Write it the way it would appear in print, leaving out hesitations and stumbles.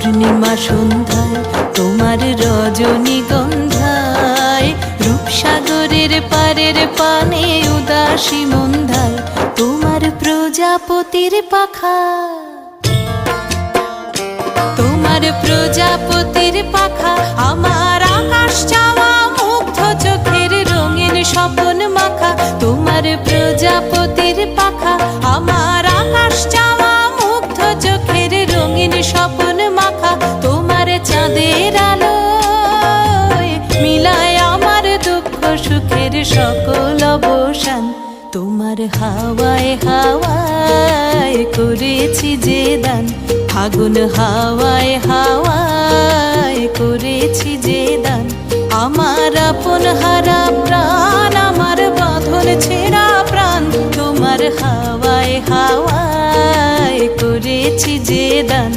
পূর্ণিমা সন্ধ্যায় তোমার রজনীগন্ধায়, রূপসাগরের পারের পানে উদাসী মন্ধায় তোমার প্রজাপতির পাখা। তোমার প্রজাপতির পাখা আমার আকাশ চাওয়া মুগ্ধ চোখের রঙিন স্বপন মাখা। তোমার প্রজাপতির পাখা আমার আকাশ চাওয়া মুগ্ধ চোখের রঙিন স্বপন মাখা। তোমার চাঁদের আলোয় মিলায় আমার দুঃখ সুখের সকল অবসান। তোমার হাওয়ায় হাওয়ায় করেছি যে দান, ফাগুন হাওয়ায় হাওয়ায় করেছি যে দান। আমার আপন হারা প্রাণ, আমার বাঁধন ছেঁড়া প্রাণ, তোমার হাওয়ায় হাওয়ায় করেছি যে দান।